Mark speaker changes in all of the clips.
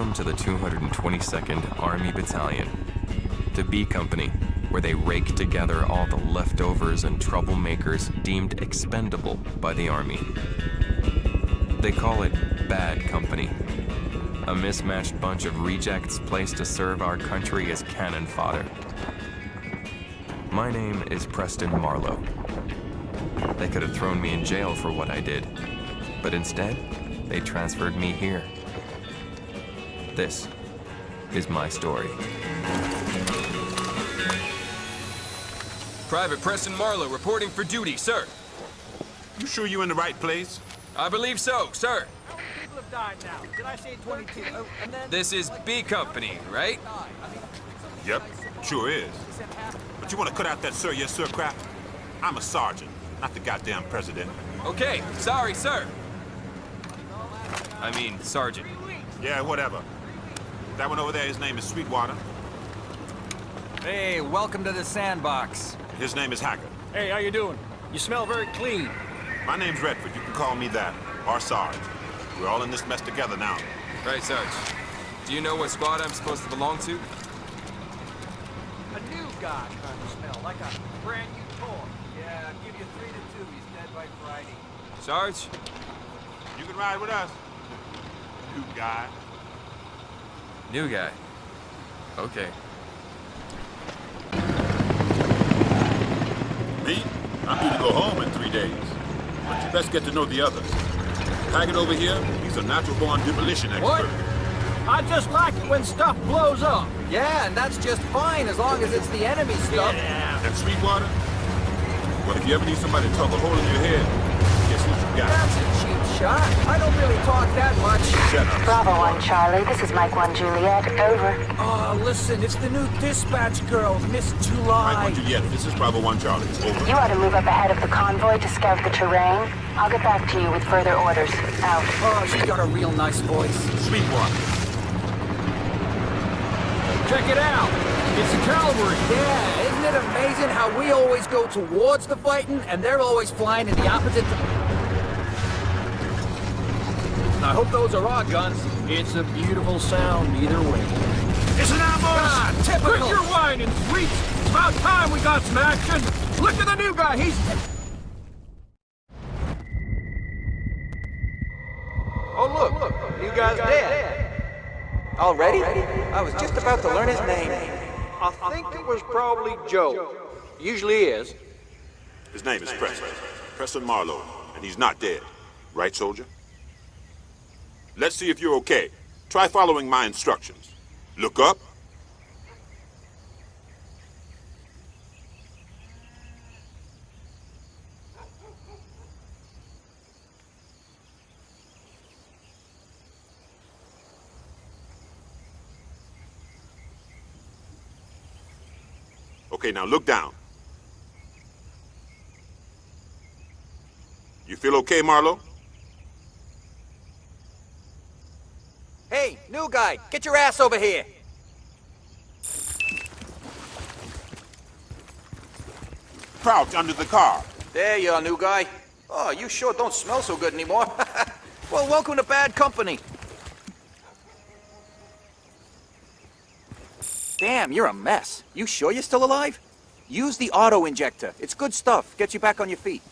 Speaker 1: Welcome to the 222nd Army Battalion, to B Company, where they rake together all the leftovers and troublemakers deemed expendable by the Army. They call it Bad Company, a mismatched bunch of rejects placed to serve our country as cannon fodder. My name is Preston Marlowe. They could have thrown me in jail for what I did, but instead, they transferred me here. This is my story.
Speaker 2: Private Preston Marlowe reporting for duty, sir.
Speaker 3: You sure you in the right place?
Speaker 2: I believe so, sir.
Speaker 4: How many people have died now? Did I say 22? Oh, and then...
Speaker 2: This is B Company, right?
Speaker 3: Yep, sure is. But you want to cut out that sir, yes sir crap? I'm a sergeant, not the goddamn president.
Speaker 2: Okay, sorry, sir. I mean, Sergeant.
Speaker 3: Yeah, whatever. That one over there, his name is Sweetwater.
Speaker 4: Hey, welcome to the sandbox.
Speaker 3: His name is Haggard.
Speaker 5: Hey, how you doing? You smell very clean.
Speaker 3: My name's Redford. You can call me that. Or Sarge. We're all in this mess together now.
Speaker 2: Right, Sarge. Do you know what squad I'm supposed to belong to?
Speaker 4: A new guy kind of smell, like a brand new toy. Yeah, I'll give you 3 to 2. He's dead by Friday.
Speaker 2: Sarge?
Speaker 3: You can ride with us. New guy.
Speaker 2: New guy. Okay.
Speaker 6: Me? I'm due to go home in 3 days. But you best get to know the others. Haggard over here, he's a natural-born demolition expert.
Speaker 5: What? I just like it when stuff blows up.
Speaker 4: Yeah, and that's just fine as long as it's the enemy stuff.
Speaker 6: And Sweetwater? Well, if you ever need somebody to talk a hole in your head, guess who you got?
Speaker 4: That's a cheap shot. I don't really talk that much.
Speaker 6: Shut up.
Speaker 7: Bravo 1 Charlie, this is Mike 1 Juliet, over.
Speaker 5: Oh, listen, it's the new dispatch girl, Miss July.
Speaker 6: Mike 1 Juliet, this is Bravo 1 Charlie. Over.
Speaker 7: You ought to move up ahead of the convoy to scout the terrain. I'll get back to you with further orders. Out.
Speaker 4: Oh, she's got a real nice voice.
Speaker 6: Sweetwater.
Speaker 5: Check it out. It's the cavalry.
Speaker 4: Yeah, isn't it amazing how we always go towards the fighting and they're always flying in the opposite...
Speaker 5: I hope those are our guns. It's a beautiful sound either way. It's an ambush!
Speaker 4: Ah, typical.
Speaker 5: Quit your whining, sweets. It's about time we got some action. Look at the new guy. He's...
Speaker 4: Oh, look, new guy's dead. Already? I was just about to learn his name.
Speaker 5: I think it was probably Joe. Usually is.
Speaker 3: His name is Preston. Preston Marlowe. And he's not dead. Right, soldier? Let's see if you're okay. Try following my instructions. Look up. Okay, now look down. You feel okay, Marlowe?
Speaker 4: Hey, new guy, get your ass over here.
Speaker 3: Crouch under the car.
Speaker 4: There you are, new guy. Oh, you sure don't smell so good anymore. Well, welcome to Bad Company. Damn, you're a mess. You sure you're still alive? Use the auto-injector. It's good stuff. Gets you back on your feet.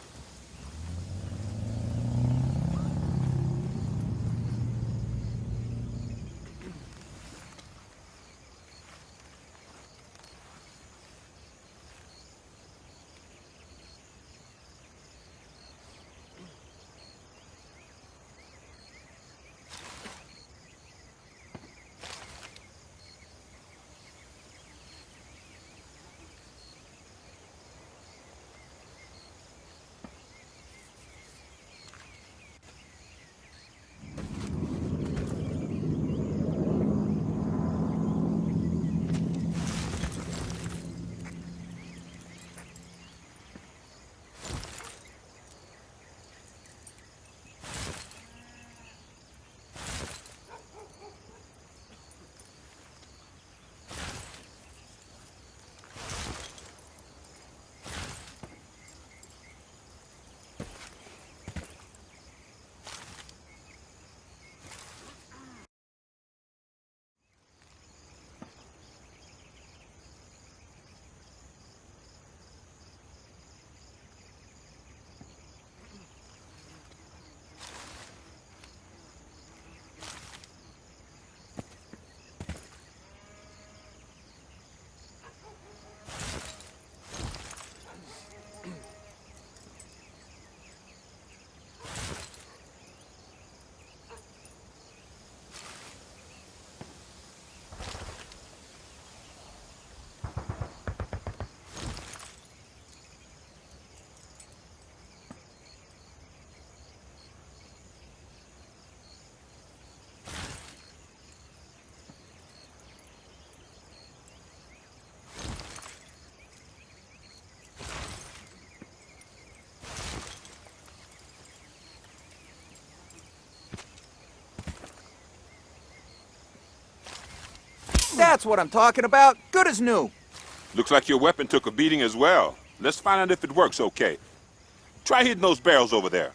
Speaker 4: That's what I'm talking about. Good as new.
Speaker 3: Looks like your weapon took a beating as well. Let's find out if it works okay. Try hitting those barrels over there.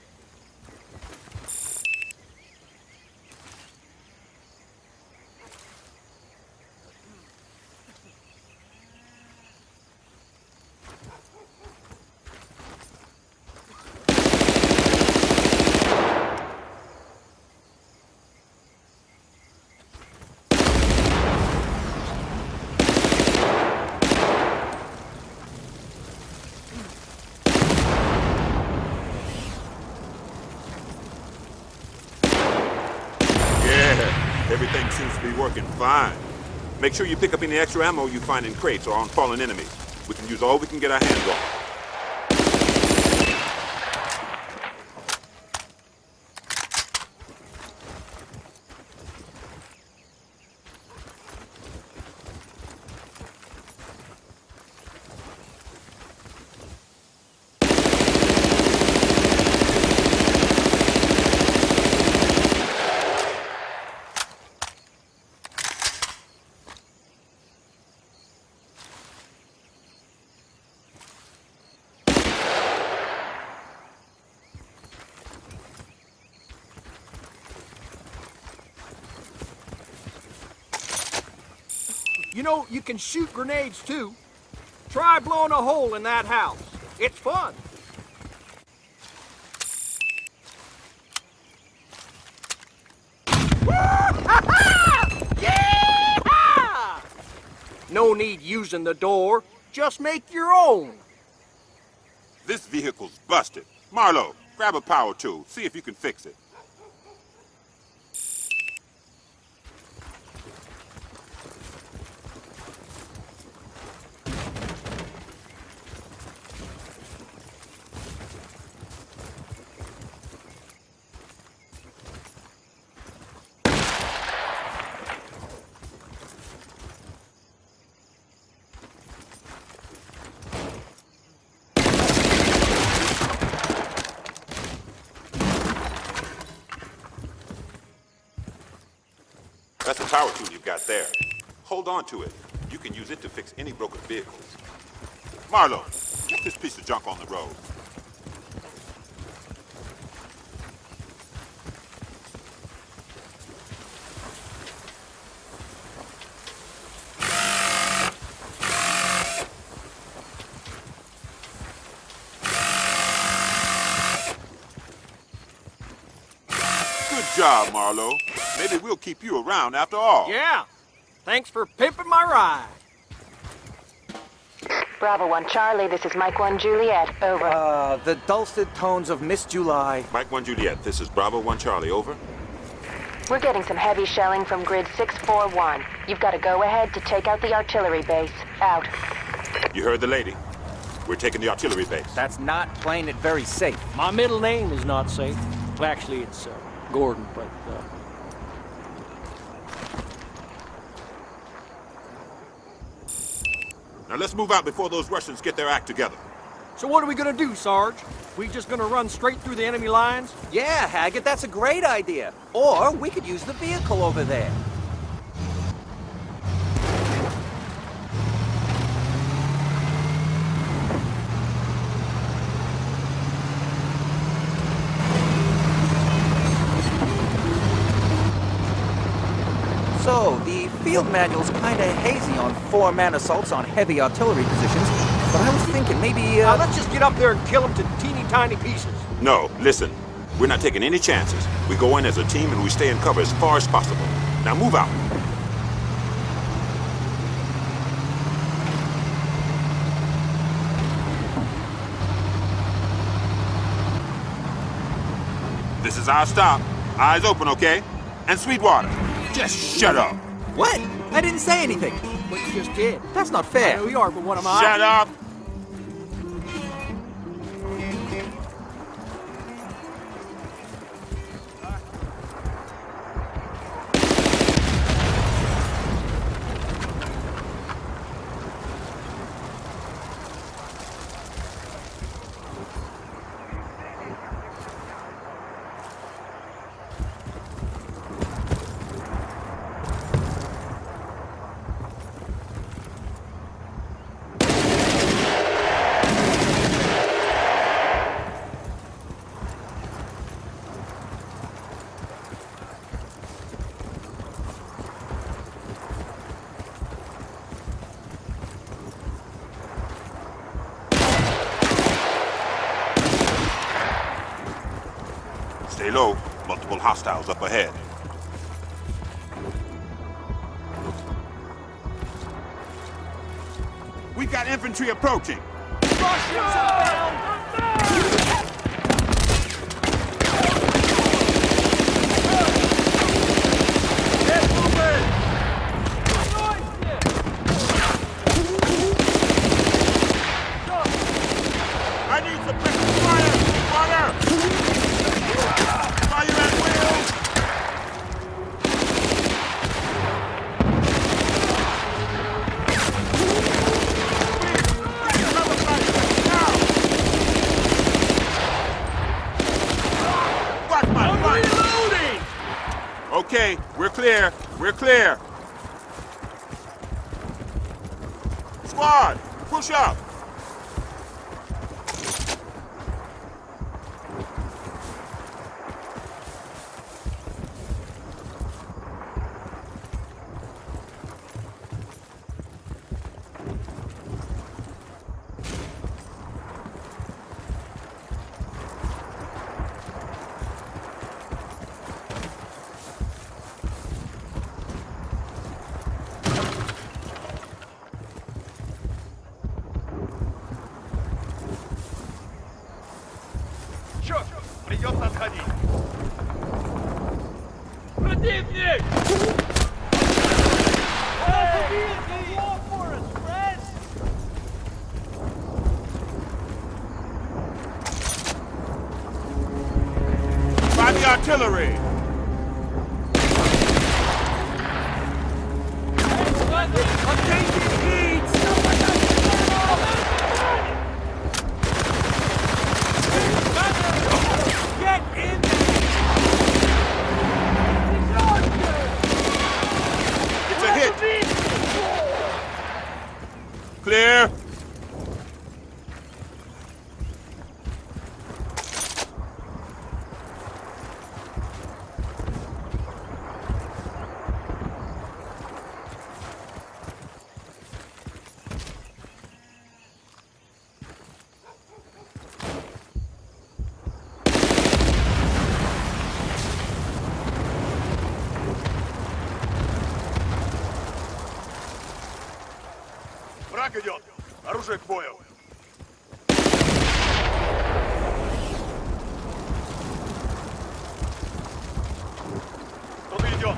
Speaker 3: Everything seems to be working fine. Make sure you pick up any extra ammo you find in crates or on fallen enemies. We can use all we can get our hands on.
Speaker 5: You know, you can shoot grenades too. Try blowing a hole in that house. It's fun. Yeah! No need using the door. Just make your own.
Speaker 3: This vehicle's busted. Marlowe, grab a power tool. See if you can fix it. That's a power tool you've got there. Hold on to it. You can use it to fix any broken vehicles. Marlowe, get this piece of junk on the road. Good job, Marlowe. Maybe we'll keep you around after all.
Speaker 5: Yeah. Thanks for pimping my ride.
Speaker 7: Bravo 1 Charlie, this is Mike 1 Juliet. Over.
Speaker 4: The dulcet tones of Miss July.
Speaker 3: Mike 1 Juliet, this is Bravo 1 Charlie, over.
Speaker 7: We're getting some heavy shelling from grid 641. You've got to go ahead to take out the artillery base. Out.
Speaker 3: You heard the lady. We're taking the artillery base.
Speaker 4: That's not playing it very safe.
Speaker 5: My middle name is not safe. Well, actually, it's Gordon, but
Speaker 3: Now let's move out before those Russians get their act together.
Speaker 5: So what are we gonna do, Sarge? We just gonna run straight through the enemy lines?
Speaker 4: Yeah, Haggett, that's a great idea. Or we could use the vehicle over there. So, the field manual's kinda hazy on four-man assaults on heavy artillery positions, but I was thinking maybe,
Speaker 5: Now let's just get up there and kill them to teeny tiny pieces.
Speaker 3: No, listen. We're not taking any chances. We go in as a team and we stay in cover as far as possible. Now move out. This is our stop. Eyes open, okay? And Sweetwater, just shut up.
Speaker 4: What? I didn't say anything.
Speaker 5: But you just did.
Speaker 4: That's not
Speaker 5: I
Speaker 4: fair.
Speaker 5: know you are, but what am I?
Speaker 3: Shut up. Stay low. Multiple hostiles up ahead. We've got infantry approaching. I need suppressive fire! Fire! Fire at will! Another fire! Now! Watch my fire!
Speaker 5: Reloading!
Speaker 3: Okay, we're clear. We're clear. Squad, push up.
Speaker 4: Черт! Придется отходить.
Speaker 5: Противник!
Speaker 3: By the artillery. It's a hit. Clear.
Speaker 4: Враг идет! Оружие к бою! Кто-то идет!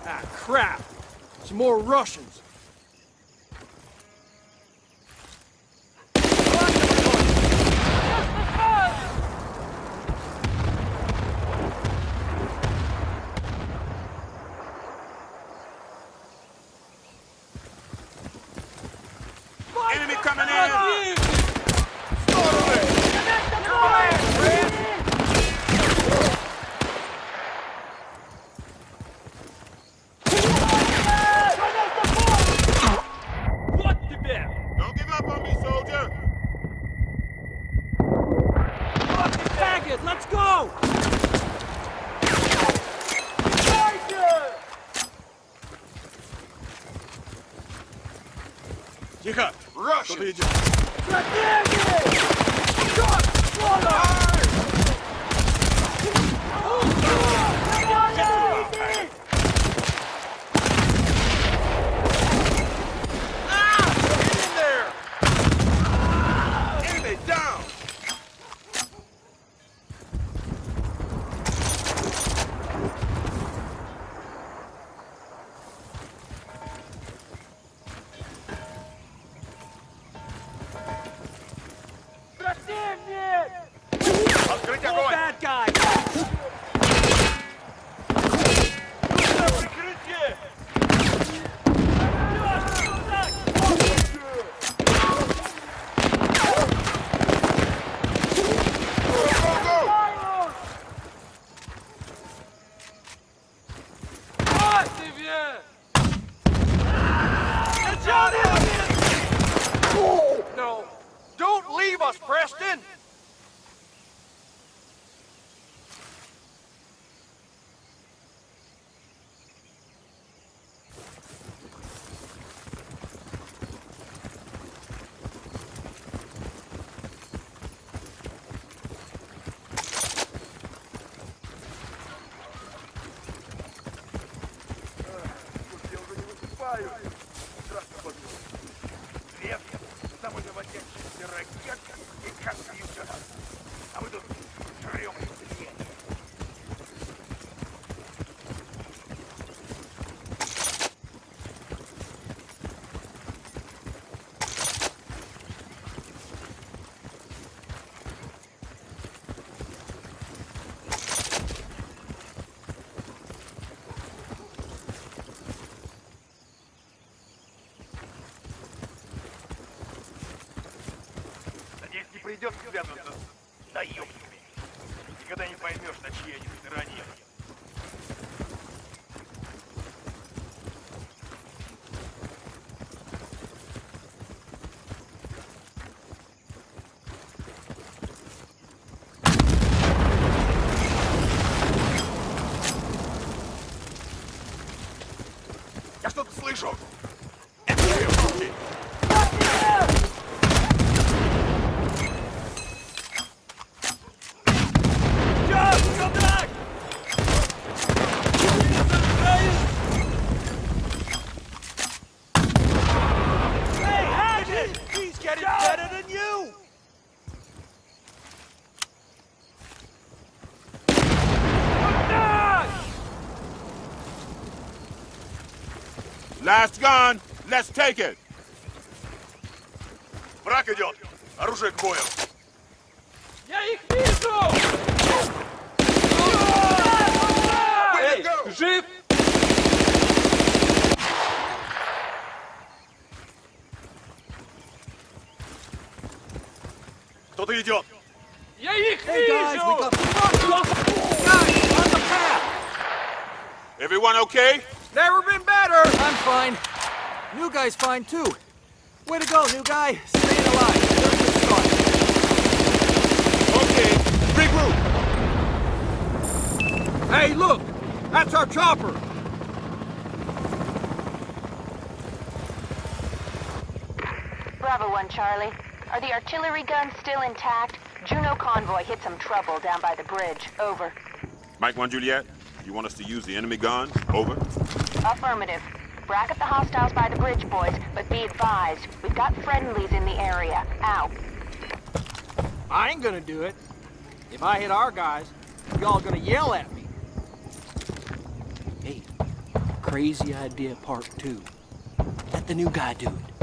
Speaker 5: Ah, crap! Some more Russians.
Speaker 3: Enemy coming in.
Speaker 5: Вот тебе!
Speaker 3: Don't give up on me, soldier.
Speaker 5: Faggot, let's go!
Speaker 4: Тихо! Кто-то идет!
Speaker 3: Enemy down.
Speaker 4: Открыть
Speaker 5: Oh,
Speaker 4: огонь!
Speaker 5: bad guy!
Speaker 4: Прикрытие!
Speaker 5: Вот тебе!
Speaker 4: No! Don't leave us, Preston! Открываю. Здравствуй, подруга. Свет, самозаводящаяся ракетка и компьютер. А мы тут жрем их дрянь. Надеюсь, не придется связываться с наемниками. Никогда не поймешь, на чьей они стороне. Я что-то слышу!
Speaker 3: Last gun. Let's take it.
Speaker 4: Враг идет! Оружие к бою!
Speaker 5: Я их вижу! Эй, жив?
Speaker 4: Кто-то идет!
Speaker 5: Я их вижу!
Speaker 3: Everyone okay?
Speaker 5: Never been better! I'm fine. New guy's fine too. Way to go, new guy. Staying alive. There's the start.
Speaker 3: Okay. Regroup.
Speaker 5: Hey, look! That's our chopper!
Speaker 7: Bravo 1, Charlie. Are the artillery guns still intact? Juno convoy hit some trouble down by the bridge. Over.
Speaker 3: Mike 1 Juliet, you want us to use the enemy guns? Over.
Speaker 7: Affirmative. Bracket the hostiles by the bridge, boys, but be advised, we've got friendlies in the area. Out.
Speaker 5: I ain't gonna do it. If I hit our guys, y'all gonna yell at me. Hey, crazy idea part 2. Let the new guy do it.